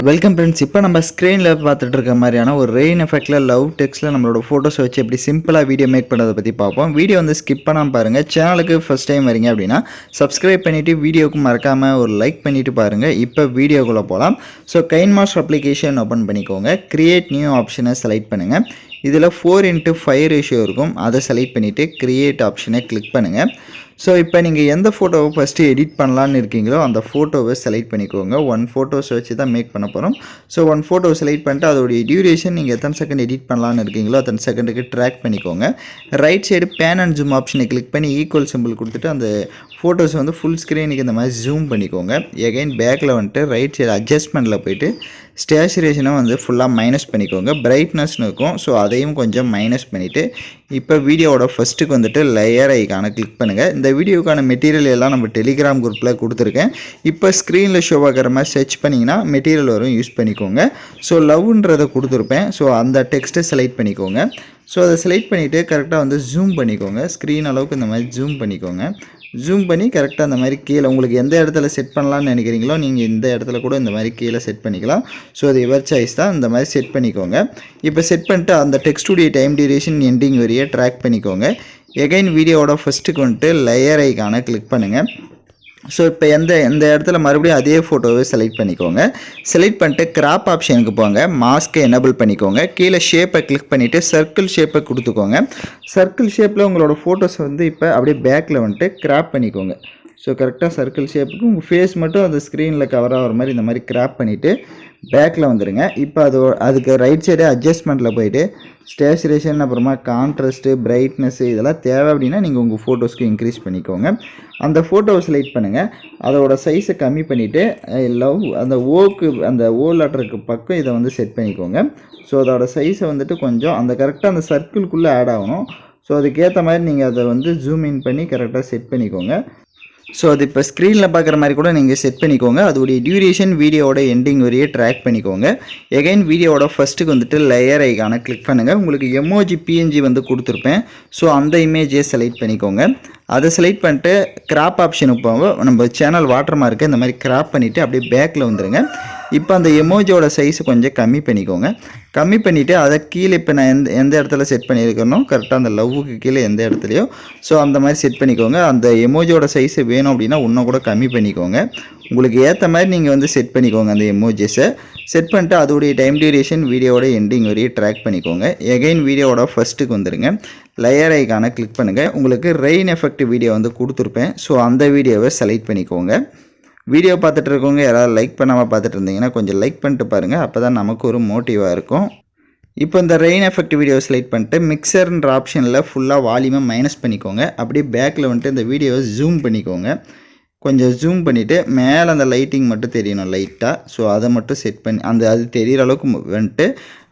Welcome friends. இப்போ நம்ம ஸ்க்ரீனில் பார்த்துட்டு இருக்க மாதிரியான ஒரு ரெயின் எஃபெக்டில் லவ் டெக்ஸ்ட்டில் நம்மளோட ஃபோட்டோஸை வச்சு எப்படி சிம்பிளாக வீடியோ மேக் பண்ணுறதை பற்றி பார்ப்போம். வீடியோ வந்து ஸ்கிப் பண்ணாமல் பாருங்கள். சேனலுக்கு ஃபஸ்ட் டைம் வரீங்க அப்படின்னா சப்ஸ்கிரைப் பண்ணிவிட்டு வீடியோக்கு மறக்காமல் ஒரு லைக் பண்ணிவிட்டு பாருங்கள். இப்போ வீடியோக்குள்ளே போகலாம். ஸோ கைன்மாஸ்டர் அப்ளிகேஷன் ஓப்பன் பண்ணிக்கோங்க. கிரியேட் நியூ ஆப்ஷனை செலக்ட் பண்ணுங்கள். இதில் 4:5 ரேஷியோ இருக்கும். அதை செலக்ட் பண்ணிவிட்டு கிரியேட் ஆப்ஷனை கிளிக் பண்ணுங்கள். ஸோ இப்போ நீங்கள் எந்த ஃபோட்டோவை ஃபஸ்ட்டு எடிட் பண்ணலான்னு இருக்கீங்களோ அந்த ஃபோட்டோவை செலக்ட் பண்ணிக்கோங்க. 1 ஃபோட்டோஸ் வச்சு தான் மேக் பண்ண போகிறோம். ஸோ 1 ஃபோட்டோவை செலக்ட் பண்ணிட்டு அதோடைய டியூரேஷன் நீங்கள் எத்தனை செகண்ட் எடிட் பண்ணலான்னு இருக்கீங்களோ அத்தனை செகண்டுக்கு ட்ராக் பண்ணிக்கோங்க. Right side pane and zoom ஆப்ஷனை கிளிக் பண்ணி ஈக்குவல் சிம்பிள் கொடுத்துட்டு அந்த ஃபோட்டோஸ் வந்து ஃபுல் ஸ்க்ரீனுக்கு இந்த மாதிரி ஜூம் பண்ணிக்கோங்க. எகைன் பேக்கில் வந்துட்டு ரைட் சைடு அட்ஜஸ்ட்மெண்ட்டில் போய்ட்டு ஸ்டேச்சுரேஷனை வந்து ஃபுல்லாக மைனஸ் பண்ணிக்கோங்க. பிரைட்னஸ்னு இருக்கும். ஸோ அதையும் கொஞ்சம் மைனஸ் பண்ணிவிட்டு இப்போ வீடியோவோட ஃபஸ்ட்டுக்கு வந்துட்டு லேயர் ஐக்கான கிளிக் பண்ணுங்கள். இந்த வீடியோக்கான மெட்டீரியல் எல்லாம் நம்ம டெலிகிராம் குரூப்பில் கொடுத்துருக்கேன். இப்போ ஸ்க்ரீனில் ஷோ ஆகிற மாதிரி சர்ச் பண்ணிங்கன்னா மெட்டீரியல் வரும், யூஸ் பண்ணிக்கோங்க. ஸோ லவ்ன்றதை கொடுத்துருப்பேன். ஸோ அந்த டெக்ஸ்ட்டை செலக்ட் பண்ணிக்கோங்க. ஸோ அதை செலக்ட் பண்ணிவிட்டு கரெக்டாக வந்து ஜூம் பண்ணிக்கோங்க. ஸ்க்ரீன் அளவுக்கு இந்த மாதிரி ஜூம் பண்ணிக்கோங்க. ஜூம் பண்ணி கரெக்டாக அந்த மாதிரி கீழே உங்களுக்கு எந்த இடத்துல செட் பண்ணலான்னு நினைக்கிறீங்களோ நீங்கள் இந்த இடத்துல கூட இந்த மாதிரி கீழே செட் பண்ணிக்கலாம். ஸோ அது எவர் சாய்ஸ் தான். இந்த மாதிரி செட் பண்ணிக்கோங்க. இப்போ செட் பண்ணிட்டு அந்த டெக்ஸ்டுடைய டைம் டியூரேஷன் எண்டிங் வரையே ட்ராக் பண்ணிக்கோங்க. எகைன் வீடியோவோட ஃபஸ்ட்டுக்கு வந்துட்டு லேயர் ஐக்கான கிளிக் பண்ணுங்கள். ஸோ இப்போ எந்த இடத்துல மறுபடியும் அதே ஃபோட்டோவை செலக்ட் பண்ணிக்கோங்க. செலக்ட் பண்ணிட்டு கிராப் ஆப்ஷனுக்கு போங்க. மாஸ்க்கை எனேபிள் பண்ணிக்கோங்க. கீழே ஷேப்பை கிளிக் பண்ணிவிட்டு சர்க்கிள் ஷேப்பை கொடுத்துக்கோங்க. சர்க்கிள் ஷேப்பில் உங்களோட ஃபோட்டோஸ் வந்து இப்போ அப்படியே பேக்கில் வந்துட்டு கிராப் பண்ணிக்கோங்க. ஸோ கரெக்டாக சர்க்கிள் ஷேப்புக்கு உங்கள் ஃபேஸ் மட்டும் அந்த ஸ்க்ரீனில் கவர் ஆகிற மாதிரி இந்த மாதிரி கிராப் பண்ணிவிட்டு பேக்கில் வந்துடுங்க. இப்போ அதுக்கு ரைட் சைடு அட்ஜஸ்ட்மெண்ட்டில் போய்ட்டு ஸ்டேச்சுரேஷன், அப்புறமா கான்ட்ராஸ்ட்டு, பிரைட்னஸ்ஸு இதெல்லாம் தேவை அப்படின்னா நீங்கள் உங்கள் ஃபோட்டோஸ்க்கு இன்க்ரீஸ் பண்ணிக்கோங்க. அந்த ஃபோட்டோவை செலக்ட் பண்ணுங்கள். அதோட சைஸை கம்மி பண்ணிவிட்டு அந்த அந்த ஓ லெட்டருக்கு பக்கம் இதை வந்து செட் பண்ணிக்கோங்க. ஸோ அதோட சைஸை வந்துட்டு கொஞ்சம் அந்த கரெக்டாக அந்த சர்க்கிள்குள்ளே ஆட் ஆகணும். ஸோ அதுக்கேற்ற மாதிரி நீங்கள் அதை வந்து ஜூம் இன் பண்ணி கரெக்டாக செட் பண்ணிக்கோங்க. ஸோ அது இப்போ ஸ்க்ரீனில் பார்க்குற மாதிரி கூட நீங்கள் செட் பண்ணிக்கோங்க. அதோடைய டியூரேஷன் வீடியோவோட எண்டிங் வரையே ட்ராக் பண்ணிக்கோங்க. எகைன் வீடியோவோட ஃபஸ்ட்டுக்கு வந்துட்டு லேயர் ஐக்கான கிளிக் பண்ணுங்கள். உங்களுக்கு எமோஜி பிஎன்ஜி வந்து கொடுத்துருப்பேன். ஸோ அந்த இமேஜை செலக்ட் பண்ணிக்கோங்க. அதை செலக்ட் பண்ணிட்டு கிராப் ஆப்ஷனுக்கு போங்க. நம்ம சேனல் வாட்டர் மார்க்கு இந்த மாதிரி கிராப் பண்ணிவிட்டு அப்படியே பேக்கில் வந்துடுங்க. இப்போ அந்த எமோஜியோட சைஸை கொஞ்சம் கம்மி பண்ணிக்கோங்க. கம்மி பண்ணிவிட்டு அதை கீழே இப்போ நான் எந்த இடத்துல செட் பண்ணியிருக்கணும் கரெக்டாக அந்த லவ்வுக்கு கீழே எந்த இடத்துலையோ ஸோ அந்த மாதிரி செட் பண்ணிக்கோங்க. அந்த எமோஜியோட சைஸு வேணும் அப்படின்னா இன்னும் கூட கம்மி பண்ணிக்கோங்க. உங்களுக்கு ஏற்ற மாதிரி நீங்கள் வந்து செட் பண்ணிக்கோங்க. அந்த எமோஜிஸை செட் பண்ணிட்டு அதோடைய டைம் டியூரேஷன் வீடியோவோட எண்டிங் வரையே ட்ராக் பண்ணிக்கோங்க. எகைன் வீடியோவோட ஃபஸ்ட்டுக்கு வந்துடுங்க. லேயர் ஐக்கான கிளிக் பண்ணுங்கள். உங்களுக்கு ரெயின் எஃபெக்ட் வீடியோ வந்து கொடுத்துருப்பேன். ஸோ அந்த வீடியோவை செலக்ட் பண்ணிக்கோங்க. வீடியோ பார்த்துட்டு இருக்கவங்க யாராவது லைக் பண்ணாமல் பார்த்துட்டு இருந்தீங்கன்னா கொஞ்சம் லைக் பண்ணிட்டு பாருங்கள். அப்போ தான் நமக்கு ஒரு மோட்டிவாக இருக்கும். இப்போ இந்த ரெயின் எஃபெக்ட் வீடியோ செலக்ட் பண்ணிட்டு மிக்சர்ன்ற ஆப்ஷனில் ஃபுல்லாக வால்யூமை மைனஸ் பண்ணிக்கோங்க. அப்படியே பேக்கில் வந்துட்டு இந்த வீடியோவை ஜூம் பண்ணிக்கோங்க. கொஞ்சம் ஜூம் பண்ணிவிட்டு மேலே அந்த லைட்டிங் மட்டும் தெரியணும் லைட்டாக. ஸோ அதை மட்டும் செட் பண்ணி அது தெரிகிற அளவுக்கு வந்துட்டு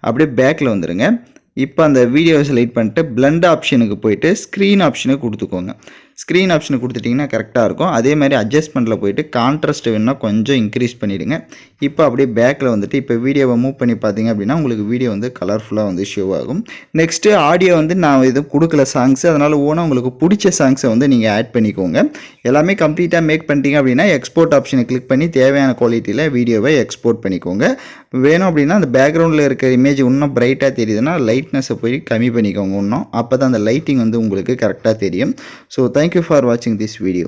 அப்படியே பேக்கில் வந்துடுங்க. இப்போ அந்த வீடியோவை செலக்ட் பண்ணிட்டு பிளண்ட் ஆப்ஷனுக்கு போய்ட்டு ஸ்க்ரீன் ஆப்ஷனுக்கு கொடுத்துக்கோங்க. ஸ்க்ரீன் ஆப்ஷனை கொடுத்துட்டிங்கன்னா கரெக்டாக இருக்கும். அதே மாதிரி அட்ஜஸ்ட்மெண்ட்டில் போய்ட்டு கான்ட்ராஸ்ட் வேணுன்னா கொஞ்சம் இன்க்ரீஸ் பண்ணிவிடுங்க. இப்போ அப்படியே பேக்கில் வந்துட்டு இப்போ வீடியோவை மூவ் பண்ணி பார்த்தீங்க அப்படின்னா உங்களுக்கு வீடியோ வந்து கலர்ஃபுல்லாக வந்து ஷோ ஆகும். நெக்ஸ்ட்டு ஆடியோ வந்து நான் எதுவும் கொடுக்கல சாங்ஸு, அதனால் ஓனாக உங்களுக்கு பிடிச்ச சாங்ஸை வந்து நீங்கள் ஆட் பண்ணிக்கோங்க. எல்லாமே கம்ப்ளீட்டாக மேக் பண்ணிட்டீங்க அப்படின்னா எக்ஸ்போர்ட் ஆப்ஷனை கிளிக் பண்ணி தேவையான குவாலிட்டியில் வீடியோவை எக்ஸ்போர்ட் பண்ணிக்கோங்க. வேணும் அப்படின்னா அந்த பேக்ரவுண்டில் இருக்கிற இமேஜ் இன்னும் பிரைட்டாக தெரியுதுன்னா லைட்னஸை போய் கம்மி பண்ணிக்கோங்க இன்னும். அப்போ தான் அந்த லைட்டிங் வந்து உங்களுக்கு கரெக்டாக தெரியும். ஸோ தேங்க்யூ ஃபார் வாட்சிங் திஸ் வீடியோ.